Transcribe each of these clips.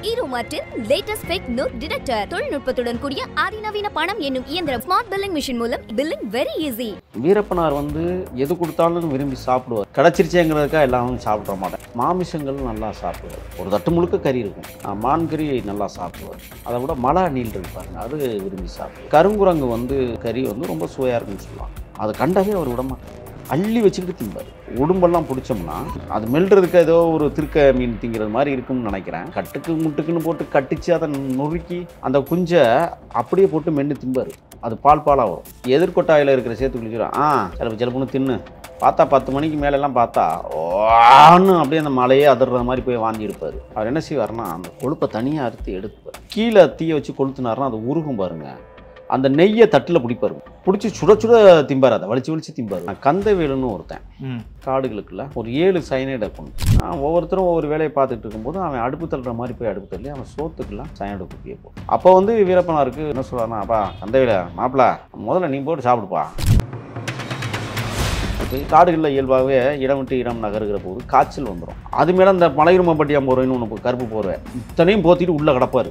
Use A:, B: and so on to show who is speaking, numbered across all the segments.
A: ஈரோ மார்ட்டின் latest fake note detector தொழில்நுட்பத்துடன் கூடிய அதிநவீன பணம் என்னும் இயந்திரம் ஸ்மார்ட் பில்லிங் மிஷின் மூலம் பில்லிங் வெரி ஈஸி.
B: வீரப்பனார் எது கொடுத்தாலும் விரும்பி சாப்பிடுவார். கிடைச்சிருச்சேங்கிறதுக்காக எல்லாம் சாப்பிட மாட்டேன். மாமிசங்கள் நல்லா சாப்பிடுவார். ஒரு தட்டு முழுக்க கறி இருக்கும். மான் கறி நல்லா சாப்பிடுவார். அதை விட மலை நீள் இருப்பாருங்க, அது விரும்பி சாப்பிடுவார். கருங்குரங்கு கறி ரொம்ப சுவையாக இருக்குன்னு சொல்லலாம். அதை கண்டாவே அவர் விடமாட்டார். அள்ளி வச்சுக்கிட்டு திம்பார். உடம்பெல்லாம் பிடிச்சோம்னா அது மெல்றதுக்கு ஏதோ ஒரு திருக்க மீன் திங்கிறது மாதிரி இருக்கும்னு நினைக்கிறேன். கட்டுக்கு முட்டுக்குன்னு போட்டு கட்டிச்சு அதை நொறுக்கி அந்த குஞ்சை அப்படியே போட்டு மென்று திம்பார். அது பாலாக வரும். எதிர்கொட்டாயில் இருக்கிற சேர்த்து குளிச்சிடும். சிலப்புன்னு தின்னு பார்த்தா 10 மணிக்கு மேலெல்லாம் பார்த்தா ஓன்னு அப்படியே அந்த மலையே அதிர்ற மாதிரி போய் வாந்தி எடுப்பார். அவர் என்ன செய்வார்னா அந்த கொழுப்பை தனியாக அறுத்து எடுத்துப்பார். கீழே தீயை வச்சு கொளுத்துனாருன்னா அது உருகும் பாருங்க. அந்த நெய்யை தட்டில் பிடிப்பாரு. பிடிச்சி சுட சுட திம்பார். அதை வலிச்சு திம்பார். கந்தவேலுன்னு ஒருத்தன் காடுகளுக்குள்ள ஒரு 7 சைனைடை கொண்டு ஒவ்வொருத்தரும் ஒவ்வொரு வேலையை பார்த்துட்டு இருக்கும்போது அவன் அடுப்பு தள்ளுற மாதிரி போய் அடுப்பு தள்ளி அவன் சோத்துக்கெல்லாம் சைனைடை குப்பியை போடும். அப்போ வீரப்பனாருக்கு என்ன சொல்கிறாருன்னா, அப்பா கந்தவேல மாப்பிள்ள முதல்ல நீ போட்டு சாப்பிடுப்பா. காடுகளில் இயல்பாகவே இடம் விட்டு இடம் நகருகிற போது காய்ச்சல் வந்துடும். அது மேலே அந்த மலையுருமப்பட்டியாம் போகிறேன்னு ஒன்று கருப்பு போடுவேன். இத்தனையும் போத்திட்டு உள்ளே கிடப்பார்.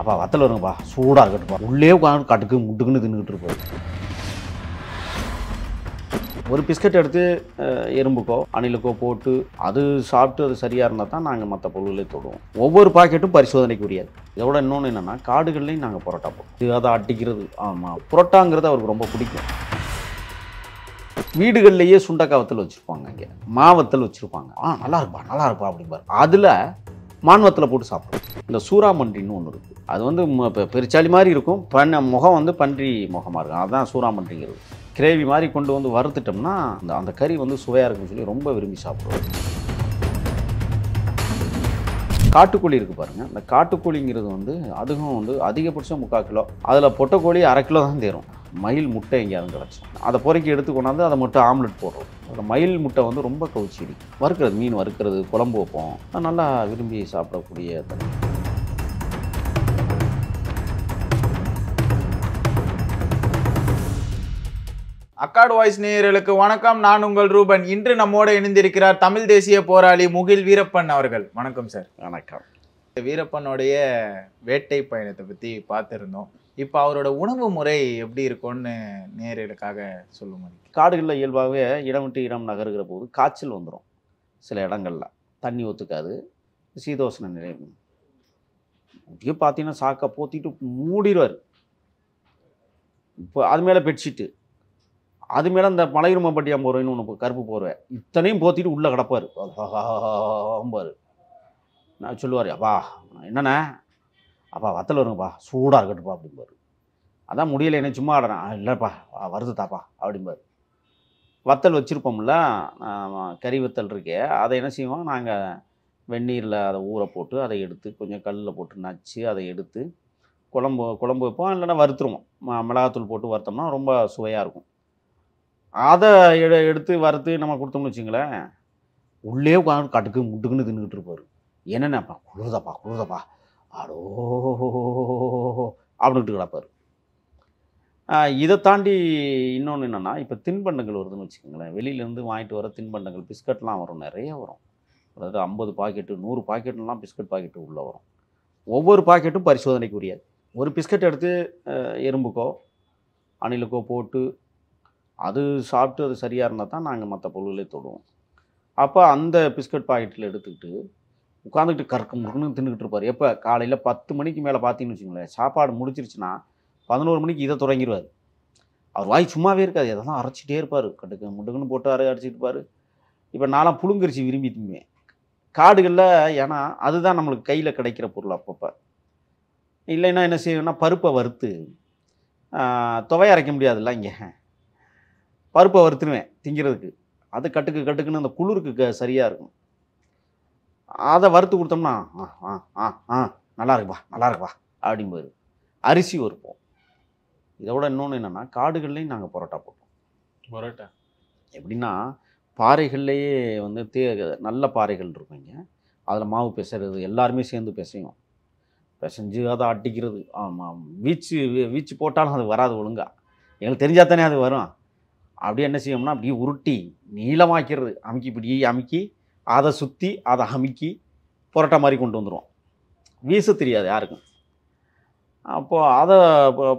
B: அப்பா வத்தல் வருங்கப்பா, சூடாக இருக்கட்டுப்பா. உள்ளே உட்காந்து கட்டுக்கு முட்டுக்குன்னு தின்னுக்கிட்டு இருப்பார். ஒரு பிஸ்கட் எடுத்து எறும்புக்கோ அணிலுக்கோ போட்டு அது சாப்பிட்டு அது சரியாக இருந்தால் தான் நாங்கள் மற்ற பொருள்களை தொடுவோம். ஒவ்வொரு பாக்கெட்டும் பரிசோதனைக்கு உரியாது. இதோட இன்னொன்று என்னென்னா, காடுகள்லையும் நாங்கள் புரோட்டா போடுவோம். அதை அட்டிக்கிறது. ஆமாம், புரோட்டாங்கிறது அவருக்கு ரொம்ப பிடிக்கும். வீடுகள்லேயே சுண்டக்காய் வத்தல் வச்சுருப்பாங்க. இங்கே மாவத்தல் வச்சுருப்பாங்க. நல்லா இருப்பா அப்படிம்பார். அதில் மான்வத்தில் போட்டு சாப்பிடுவோம். இந்த சூறாமன்றின்னு ஒன்று இருக்குது. அது இப்போ பெருச்சாளி மாதிரி இருக்கும். முகம் பன்றி முகமாக இருக்கும். அதுதான் சூறாமன்றிங்கிறது. கிரேவி மாதிரி கொண்டு வறுத்துட்டோம்னா அந்த கறி சுவையாக இருக்குன்னு சொல்லி ரொம்ப விரும்பி சாப்பிடுவோம். காட்டுக்கோழி இருக்குது பாருங்கள். இந்த காட்டுக்கோழிங்கிறது அதுவும் அதிகபட்சம் 3/4 கிலோ. அதில் பொட்டைக்கோழி 1/2 கிலோ தான் தேரும். மயில் முட்டை எங்கேயாவது கிடச்சோம். அதை பொறுக்கி எடுத்து கொண்டாந்து அதை மட்டும் ஆம்லெட் போடுறோம். அந்த மயில் முட்டை ரொம்ப கவுச்சிடி. வறுக்கிறது, மீன் வறுக்கிறது, குழம்பு வைப்போம். நல்லா விரும்பி சாப்பிடக்கூடிய தண்ணி.
C: அக்காடு வாய்ஸ் நேயர்களுக்கு வணக்கம். நான் உங்கள் ரூபன். இன்று நம்மோடு இணைந்திருக்கிறார் தமிழ் தேசிய போராளி முகில் வீரப்பன் அவர்கள். வணக்கம் சார்.
B: வணக்கம்.
C: வீரப்பனுடைய வேட்டை பயணத்தை பற்றி பார்த்துருந்தோம். இப்போ அவரோட உணவு முறை எப்படி இருக்கும்னு நேயர்களுக்காக சொல்லுங்க.
B: காடுகளில் இயல்பாகவே இடம் விட்டு இடம் நகருகிற போது காய்ச்சல் வந்துடும். சில இடங்களில் தண்ணி ஒத்துக்காது. சீதோஷ்ண நிலை அப்படியே பார்த்தீங்கன்னா சாக்கை போத்திட்டு மூடிடுவார். இப்போ அது மேலே பெட்ஷீட்டு, அது மேலே அந்த மலையுருமப்பட்டியாம் போர்வைன்னு ஒன்று கருப்பு போர்வை, இத்தனையும் போத்திட்டு உள்ளே கிடப்பார். பாரு நான் சொல்லுவார், அப்பா என்னண்ணே, அப்பா வத்தல் வருங்கப்பா, சூடாக இருக்கட்டுப்பா அப்படிம்பார். அதான் முடியலை, என்ன சும்மா ஆடுறேன். இல்லைப்பா வருது தாப்பா அப்படிம்பார். வத்தல் வச்சுருப்போம்ல, கறி வத்தல் இருக்கே, அதை என்ன செய்வோம், நாங்கள் வெந்நீரில் அதை ஊற போட்டு அதை எடுத்து கொஞ்சம் கல்லில் போட்டு நச்சு அதை எடுத்து குழம்பு வைப்போம். இல்லைன்னா வறுத்துருவோம். மிளகாத்தூள் போட்டு வறுத்தோம்னா ரொம்ப சுவையாக இருக்கும். அதை எடுத்து வறுத்து நம்ம கொடுத்தோம்னு வச்சுங்களேன், உள்ளே உட்காந்து கட்டுக்கு முட்டுக்குன்னு தின்னுக்கிட்டு இருப்பார். என்னென்னப்பா குளிர்தாப்பா அடோ அப்படின்ட்டு கிடப்பார். இதை தாண்டி இன்னொன்று என்னென்னா, இப்போ தின்பண்டங்கள் வருதுன்னு வச்சுக்கோங்களேன். வெளியிலேருந்து வாங்கிட்டு வர தின்பண்டங்கள் பிஸ்கட்லாம் வரும், நிறைய வரும். அதாவது 50 பாக்கெட்டு 100 பாக்கெட்டுலாம் பிஸ்கட் பாக்கெட்டு உள்ளே வரும். ஒவ்வொரு பாக்கெட்டும் பரிசோதனைக்கு உரியாது. ஒரு பிஸ்கட் எடுத்து எறும்புக்கோ அணிலுக்கோ போட்டு அது சாப்பிட்டு அது சரியாக இருந்தால் தான் நாங்கள் மற்ற பொருள்களை தொடுவோம். அப்போ அந்த பிஸ்கட் பாக்கெட்டில் எடுத்துக்கிட்டு உட்காந்துக்கிட்டு கறக்குன்னு தின்னுக்கிட்டு இருப்பார். எப்போ காலையில் 10 மணிக்கு மேலே பார்த்தீங்கன்னு வச்சுங்களேன், சாப்பாடு முடிச்சிருச்சுன்னா 11 மணிக்கு இதை தொடங்கிடுவார். அவர் வாய் சும்மாவே இருக்காது, எதை தான் அரைச்சிட்டே இருப்பார். கட்டுக்கு முட்டுக்குன்னு போட்டு அரைச்சிட்டு இருப்பார். இப்போ நான்லாம் புழுங்கரிசி விரும்பி திங்குவேன் காடுகளில். ஏன்னா அதுதான் நம்மளுக்கு கையில் கிடைக்கிற பொருள். அப்பப்போ இல்லைன்னா என்ன செய்வேன்னா, பருப்பை வறுத்து துவையை அரைக்க முடியாதுல்ல, இங்கே பருப்பை வறுத்துருவேன் திங்கிறதுக்கு. அது கட்டுக்குன்னு அந்த குளிருக்கு சரியாக இருக்கும். அதை வறுத்து கொடுத்தோம்னா நல்லா இருக்குப்பா அப்படிம்பாரு. அரிசி வறுப்போம். இதோட இன்னொன்று என்னென்னா, காடுகள்லேயும் நாங்கள் பரோட்டா போட்டோம்.
C: பரோட்டா
B: எப்படின்னா, பாறைகள்லேயே நல்ல பாறைகள் இருக்குங்க. அதில் மாவு பிசைறது எல்லாருமே சேர்ந்து பிசைஞ்சு அதை அட்டிக்கிறது. ஆமாம், வீச்சு போட்டாலும் அது வராது ஒழுங்கா. எங்களுக்கு தெரிஞ்சால் தானே அது வரும். அப்படியே என்ன செய்வோம்னா, அப்படியே உருட்டி நீளமாக்கிறது. இப்படி அமுக்கி அதை சுற்றி அதை அமுக்கி புரோட்டா மாதிரி கொண்டு வந்துடுவோம். வீச தெரியாது யாருக்கும். அப்போது அதை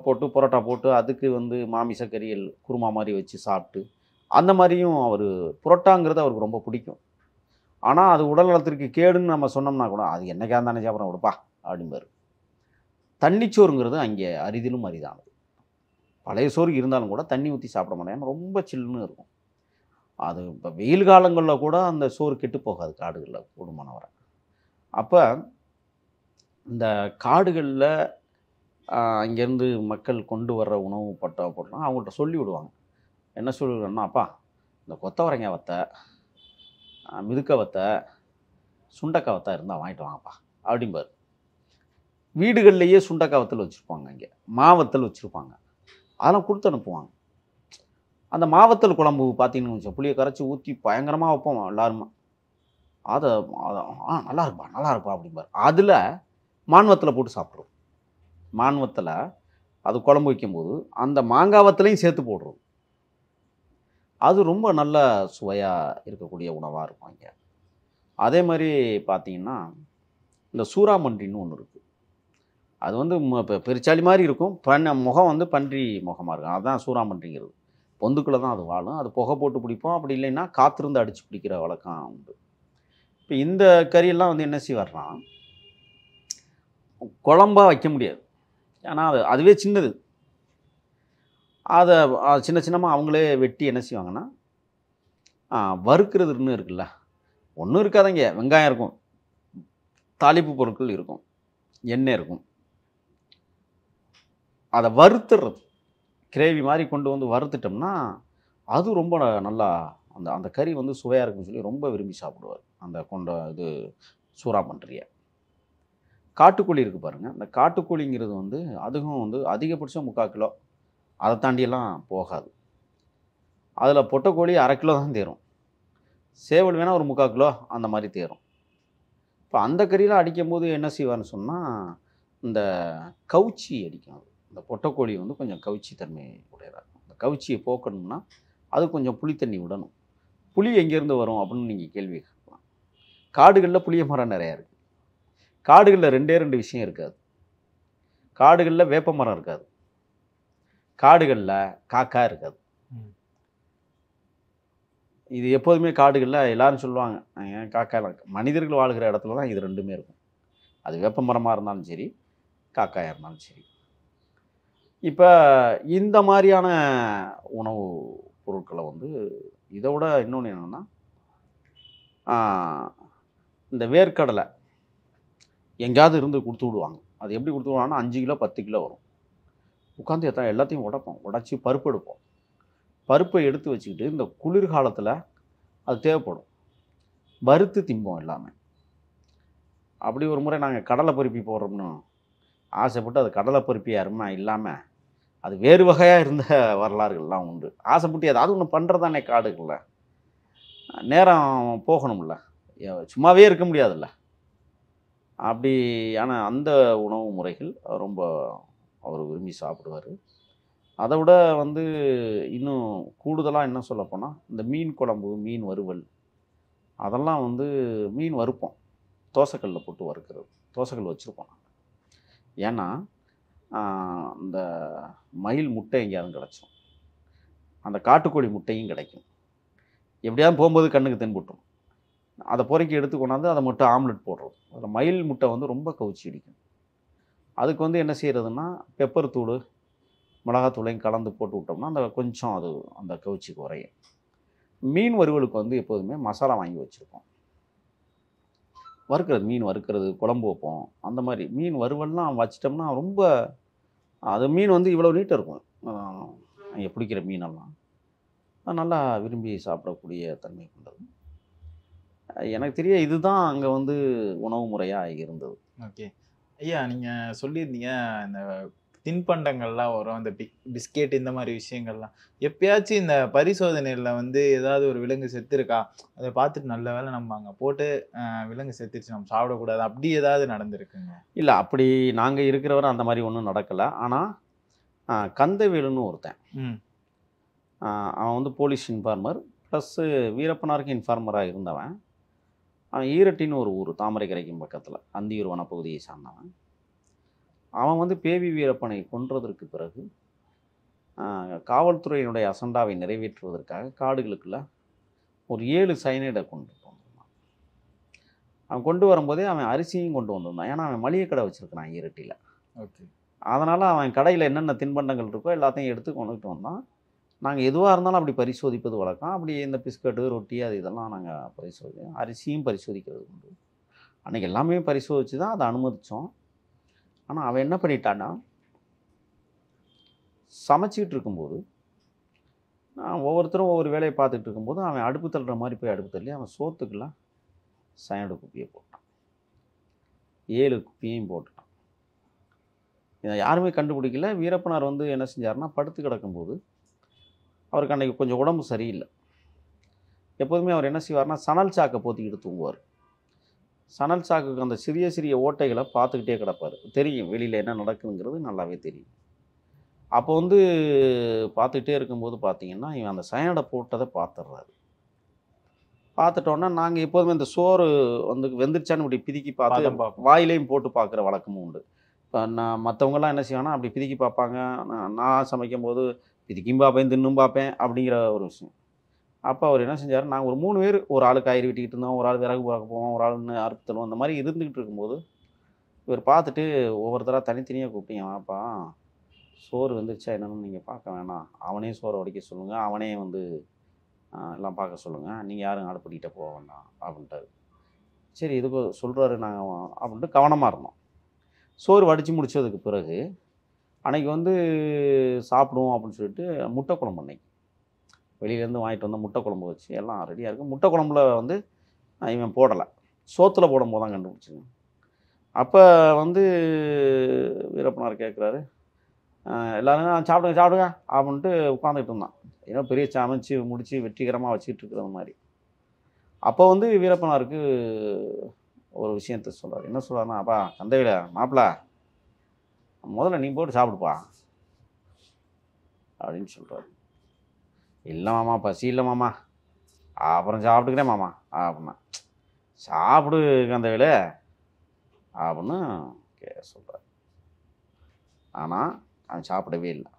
B: போட்டு புரோட்டா போட்டு அதுக்கு வந்து மாமிச கறிகள் குருமா மாதிரி வச்சு சாப்பிட்டு அந்த மாதிரியும் அவர் புரோட்டாங்கிறது அவருக்கு ரொம்ப பிடிக்கும். ஆனால் அது உடல் நலத்திற்கு கேடுன்னு நம்ம சொன்னோம்னா கூட அது என்னைக்கா தானே சாப்பிட்றோம் விடுப்பா அப்படிம்பாரு. தண்ணிச்சோறுங்கிறது அங்கே அரிதிலும் அரிதானது. பழைய சோறு இருந்தாலும் கூட தண்ணி ஊற்றி சாப்பிட மாட்டேன், ரொம்ப சில்லுன்னு இருக்கும். அது இப்போ வெயில் காலங்களில் கூட அந்த சோறு கெட்டு போகாது காடுகளில் கூடுமான வரை. அப்போ இந்த காடுகளில் அங்கேருந்து மக்கள் கொண்டு வர்ற உணவு போட்டோம் அவங்கள்ட்ட சொல்லி விடுவாங்க. என்ன சொல்லுவேன்னா, அப்பா இந்த கொத்தவரங்காய் வத்தை, மிதுக்க வத்தை, சுண்டக்காய் வத்தை இருந்தால் வாங்கிட்டு வாங்கப்பா அப்படிம்பார். வீடுகள்லேயே சுண்டக்காய் வத்தல் வச்சுருப்பாங்க, அங்கே மாவத்தல் வச்சுருப்பாங்க, அதெல்லாம் கொடுத்து அனுப்புவாங்க. அந்த மாவத்தல் குழம்பு பார்த்தீங்கன்னு வச்சோம், புளியை கரைச்சி ஊற்றி பயங்கரமாக வைப்போம் எல்லாருமே. அதை நல்லா இருப்பா அப்படிம்பார். அதில் மான்வத்தில் போட்டு சாப்பிட்றோம். மான்வத்தில் அது குழம்பு வைக்கும்போது அந்த மாங்காய் வத்தலையும் சேர்த்து போடுறோம். அது ரொம்ப நல்ல சுவையாக இருக்கக்கூடிய உணவாக இருக்கும் அங்கே. அதே மாதிரி பார்த்தீங்கன்னா இந்த சூறாமன்றின்னு ஒன்று இருக்குது. அது வந்து இப்போ பெருச்சாளி மாதிரி இருக்கும், முகம் வந்து பன்றி முகமாக இருக்கும். அதுதான் சூறாமன்றிங்கிறது. பொந்துக்குள்ளே தான் அது வாழும். அது புகை போட்டு பிடிப்போம், அப்படி இல்லைன்னா காத்திருந்து அடித்து பிடிக்கிற வழக்கம் உண்டு. இப்போ இந்த கறியெல்லாம் வந்து என்ன செய்வார்னா, குழம்பாக வைக்க முடியாது, ஏன்னா அதுவே சின்னது. அதை சின்ன சின்னமாக அவங்களே வெட்டி என்ன செய்வாங்கன்னா, வறுக்கிறதுன்னு இருக்குல்ல, ஒன்றும் இருக்காதங்க, வெங்காயம் இருக்கும், தாளிப்பு பொருட்கள் இருக்கும், எண்ணெய் இருக்கும், அதை வறுத்துறது, கிரேவி மாதிரி கொண்டு வந்து வறுத்துட்டோம்னா அது ரொம்ப நல்லா அந்த கறி வந்து சுவையாக இருக்குன்னு சொல்லி ரொம்ப விரும்பி சாப்பிடுவார். அந்த இது சூறாமன்றியை. காட்டுக்கோழி இருக்குது பாருங்கள், அந்த காட்டுக்கோழிங்கிறது வந்து அதுவும் வந்து அதிகபட்சம் 3/4 கிலோ, அதை தாண்டியெல்லாம் போகாது. அதில் பொட்டைக்கோழி 1/2 கிலோ தான் தேரும், சேவல் வேணால் ஒரு 3/4 கிலோ அந்த மாதிரி தேரும். இப்போ அந்த கறியில் அடிக்கும்போது என்ன செய்வார்னு சொன்னால், இந்த கவுச்சி அடிக்கும். இந்த பொட்டைக்கோழி வந்து கொஞ்சம் கவுச்சி தன்மை உடையதாக. அந்த கவுச்சியை போக்கணும்னா அது கொஞ்சம் புளி தண்ணி விடணும். புளி எங்கேருந்து வரும் அப்படின்னு நீங்கள் கேள்வி கேட்கலாம். காடுகளில் புளிய மரம் நிறையா இருக்குது. காடுகளில் 2 விஷயம் இருக்காது. காடுகளில் வேப்ப மரம் இருக்காது, காடுகளில் காக்கா இருக்காது. இது எப்போதுமே காடுகளில் எல்லாரும் சொல்லுவாங்க, காக்காலாம் மனிதர்கள் வாழ்கிற இடத்துல தான் இது 2மே இருக்கும். அது வேப்ப மரமாக இருந்தாலும் சரி, காக்காயாக இருந்தாலும் சரி. இப்போ இந்த மாதிரியான உணவு பொருட்களை வந்து இதை விட இன்னொன்று என்னென்னா, இந்த வேர்க்கடலை எங்கேயாவது இருந்து கொடுத்து விடுவாங்க. அது எப்படி கொடுத்து விடுவாங்கன்னா 5 கிலோ 10 கிலோ வரும். உட்காந்து எல்லாத்தையும் உடைப்போம், உடச்சி பருப்பு எடுப்போம். பருப்பை எடுத்து வச்சுக்கிட்டு இந்த குளிர்காலத்தில் அது தேவைப்படும், வறுத்து திம்போம் எல்லாமே. அப்படி ஒரு முறை நாங்கள் கடலை பருப்பி போடுறோம்னு ஆசைப்பட்டு அது கடலை பருப்பி அருமை இல்லாமல் அது வேறு வகையாக இருந்த வரலாறுகள்லாம் உண்டு. ஆசைப்பட்டு ஏதாவது ஒன்று பண்ணுறதானே காடுகளில், நேரம் போகணும்ல, சும்மாவே இருக்க முடியாதுல்ல. அப்படியான அந்த உணவு முறைகள் ரொம்ப அவர் விரும்பி சாப்பிடுவார். அதை விட வந்து இன்னும் கூடுதலாக என்ன சொல்லப்போனால், இந்த மீன் குழம்பு, மீன் வறுவல், அதெல்லாம் வந்து மீன் வறுப்போம், தோசைக்கல்லில் போட்டு வறுக்கிறது. தோசைக்கல் வச்சுருப்போம். ஏன்னா இந்த மயில் முட்டை எங்கேயாவது கிடச்சிடும், அந்த காட்டுக்கோழி முட்டையும் கிடைக்கும். எப்படியாவது போகும்போது கண்ணுக்கு தென்புட்டும். அதை பொறுக்கி எடுத்து கொண்டாந்து அதை மட்டும் ஆம்லெட் போடுறது. அதில் மயில் முட்டை வந்து ரொம்ப கவுச்சி அடிக்கும். அதுக்கு வந்து என்ன செய்கிறதுன்னா, பெப்பர் தூள் மிளகாத்தூளையும் கலந்து போட்டு விட்டோம்னா அந்த கொஞ்சம் அது அந்த கவுச்சி குறையும். மீன் வறுவலுக்கு வந்து எப்போதுமே மசாலா வாங்கி வச்சுருப்போம். வறுக்கிறது, மீன் வறுக்கிறது, குழம்பு வைப்போம். அந்த மாதிரி மீன் வறுவல்லாம் வச்சிட்டோம்னா ரொம்ப, அது மீன் வந்து இவ்வளோ நீட்டாக இருக்கும். இங்கே பிடிக்கிற மீனெல்லாம் நல்லா விரும்பி சாப்பிடக்கூடிய தன்மை கொண்டது. எனக்கு தெரிய இதுதான் அங்கே வந்து உணவு முறையாக இருந்தது.
C: ஓகே ஐயா, நீங்கள் சொல்லியிருந்தீங்க இந்த தின்பண்டங்கள்லாம் வரும், இந்த பிஸ்கெட் இந்த மாதிரி விஷயங்கள்லாம் எப்பயாச்சும் இந்த பரிசோதனையில் வந்து ஏதாவது ஒரு விலங்கு செத்துருக்கா, அதை பார்த்துட்டு நல்ல வேலை நம்ம அங்கே போட்டு விலங்கு செத்துருச்சு நம்ம சாப்பிடக்கூடாது, அப்படி ஏதாவது நடந்திருக்குங்க?
B: இல்லை, அப்படி நாங்கள் இருக்கிறவரை அந்த மாதிரி ஒன்றும் நடக்கலை. ஆனால் கந்தவேலுன்னு ஒருத்தன், அவன் வந்து போலீஸ் இன்ஃபார்மர் ப்ளஸ்ஸு வீரப்பனாருக்கு இன்ஃபார்மராக இருந்தவன். அவன் ஈரட்டின்னு ஒரு ஊர், தாமரைக்கரைக்கும் பக்கத்தில், அந்தியூர் வனப்பகுதியை சார்ந்தவன். அவன் வந்து பேவி வீரப்பனை கொன்றதற்கு பிறகு காவல்துறையினுடைய அசண்டாவை நிறைவேற்றுவதற்காக காடுகளுக்குள்ள ஒரு 7 சைனைடை கொண்டு வந்தான். அவன் கொண்டு வரும்போதே அவன் அரிசியும் கொண்டு வந்திருந்தான். ஏன்னா அவன் மளிகை கடை வச்சுருக்கிறான் ஈரட்டியில்.
C: ஓகே.
B: அதனால் அவன் கடையில் என்னென்ன தின்பண்டங்கள் இருக்கோ எல்லாத்தையும் எடுத்து கொண்டுகிட்டு வந்தான். நாங்கள் எதுவாக இருந்தாலும் அப்படி பரிசோதிப்பது வழக்கம். அப்படி இந்த பிஸ்கட்டு, ரொட்டி அது இதெல்லாம் நாங்கள் பரிசோதிக்கிறோம். அரிசியும் பரிசோதிக்கிறது உண்டு. அன்றைக்கி எல்லாமே பரிசோதித்து தான் அதை அனுமதித்தோம். ஆனால் அவன் என்ன பண்ணிட்டான்னா, சமைச்சிக்கிட்டு இருக்கும்போது நான் ஒவ்வொருத்தரும் ஒவ்வொரு வேலையை பார்த்துட்டு இருக்கும்போது அவன் அடுப்பு தள்ளுற மாதிரி போய் அடுப்பு தள்ளி அவன் சோத்துக்கெல்லாம் சயனடு குப்பியை போட்டான். 7 குப்பியையும் போட்டுட்டான். இதை யாருமே கண்டுபிடிக்கல. வீரப்பனார் வந்து என்ன செஞ்சார்னா, படுத்து கிடக்கும்போது அவருக்கு அன்றைக்கி கொஞ்சம் உடம்பு சரியில்லை. எப்போதுமே அவர் என்ன செய்வார்னா, சணல் சாக்கை போத்திக்கிட்டு தூங்குவார். சணல் சாக்குக்கு அந்த சிறிய சிறிய ஓட்டைகளை பார்த்துக்கிட்டே கிடப்பார். தெரியும் வெளியில் என்ன நடக்குதுங்கிறது நல்லாவே தெரியும். அப்போ வந்து பார்த்துக்கிட்டே இருக்கும்போது பார்த்தீங்கன்னா, இவன் அந்த சயனடை போட்டதை பார்த்துடுறாரு. பார்த்துட்டோன்னா நாங்கள் எப்போதுமே இந்த சோறு வந்து வெந்துருச்சான்னு இப்படி பிதுக்கி பார்த்து வாயிலையும் போட்டு பார்க்குற வழக்கமும் உண்டு. இப்போ நான் மற்றவங்கெல்லாம் என்ன செய்வாங்கன்னா, அப்படி பிதுக்கி பார்ப்பாங்க. நான் சமைக்கும் போது பிதுக்கியும் பார்ப்பேன், தின்னும் பார்ப்பேன் அப்படிங்கிற ஒரு விஷயம். அப்போ அவர் என்ன செஞ்சார், நாங்கள் ஒரு 3 பேர், ஒரு ஆள் காய்கறி வெட்டிக்கிட்டு இருந்தோம், ஒரு ஆள் விறகு பார்க்க போவோம், ஒரு ஆள் அறுப்பு தருவோம், அந்த மாதிரி இருந்துக்கிட்டு இருக்கும்போது இவர் பார்த்துட்டு ஒவ்வொருத்தராக தனித்தனியாக கூப்பிட்டீங்க, வாப்பா சோறு வந்துருச்சா என்னன்னு நீங்கள் பார்க்க வேணாம், அவனே சோறை வடிக்க சொல்லுங்கள், அவனே வந்து எல்லாம் பார்க்க சொல்லுங்கள், நீங்கள் யாரும் அடுப்படிக்கிட்ட போக வேண்டாம் அப்படின்ட்டாரு. சரி இதுக்கு சொல்கிறாரு நாங்கள் அப்படின்ட்டு கவனமாக இருந்தோம். சோறு வடித்து முடித்ததுக்கு பிறகு அன்றைக்கி வந்து சாப்பிடுவோம் அப்படின்னு சொல்லிட்டு முட்டை குழம்பு, அன்னைக்கு வெளியிலேருந்து வாங்கிட்டு வந்த முட்டை குழம்பு வச்சு எல்லாம் ரெடியாக இருக்குது. முட்டை குழம்புல வந்து இவன் போடலை, சோத்தில் போடும்போது தான் கண்டுபிடிச்சிங்க. அப்போ வந்து வீரப்பனார் கேட்குறாரு, எல்லோரும் சாப்பிடுங்க சாப்பிடுங்க அப்படின்ட்டு உட்காந்துக்கிட்டு இருந்தான். ஏன்னா பெரிய சமைச்சு முடித்து வெற்றிகரமாக வச்சுக்கிட்டு இருக்கிற மாதிரி. அப்போ வந்து வீரப்பனாருக்கு ஒரு விஷயத்த சொல்கிறார். என்ன சொல்கிறாருன்னா, அப்பா கந்தையில மாப்பிள்ள முதல்ல நீ போட்டு சாப்பிடுப்பா அப்படின்னு சொல்கிறாரு. இல்லை மாமா, பசி இல்லை மாமா, அப்புறம் சாப்பிட்டுக்கிறேன் மாமா அப்படின்னா. சாப்பிடு கந்தையில அப்படின்னு சொல்கிறார். ஆனால் அவன் சாப்பிடவே இல்லை.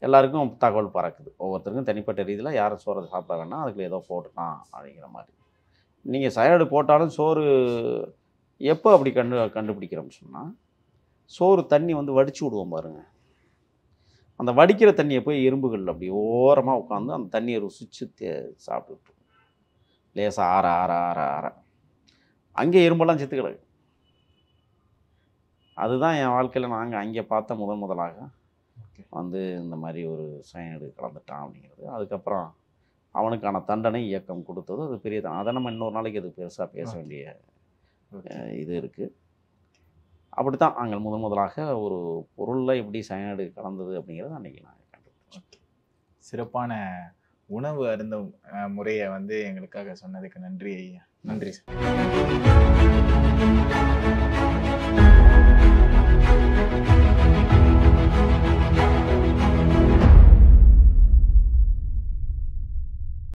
B: எல்லாருக்கும் தகவல் பறக்குது, ஒவ்வொருத்தருக்கும் தனிப்பட்ட ரீதியில் யாரும் சோறை சாப்பிட வேண்டாம், அதுக்கு ஏதோ போட்டுட்டான் அப்படிங்கிற மாதிரி. நீங்கள் சயனடு போட்டாலும் சோறு எப்போ அப்படி கண்டுபிடிக்கிறோம்னு சொன்னால், சோறு தண்ணி வந்து வடித்து விடுவோம் பாருங்கள், அந்த வடிக்கிற தண்ணியை போய் எறும்புகள் அப்படி ஓரமாக உட்காந்து அந்த தண்ணியை ருசித்து சாப்பிட்டுட்டு லேசாக ஆற ஆற ஆற ஆற அங்கே எறும்பெல்லாம் செத்து கிடக்கு. அதுதான் என் வாழ்க்கையில் நாங்கள் அங்கே பார்த்த முதலாக வந்து இந்த மாதிரி ஒரு சயனடு கலந்துட்டான் அப்படிங்கிறது. அதுக்கப்புறம் அவனுக்கான தண்டனை இயக்கம் கொடுத்தது அது பெரிய தான். அதை நம்ம இன்னொரு நாளைக்கு அது பெருசாக பேச வேண்டிய இது இருக்குது. அப்படித்தான் நாங்கள் முதலாக ஒரு பொருளில் எப்படி சயனடு கலந்தது அப்படிங்கிறது அன்றைக்கி நாங்கள் கண்டுபிடிச்சோம்.
C: சிறப்பான உணவு அருந்தும் முறையை வந்து எங்களுக்காக சொன்னதுக்கு நன்றி ஐயா. நன்றி சார்.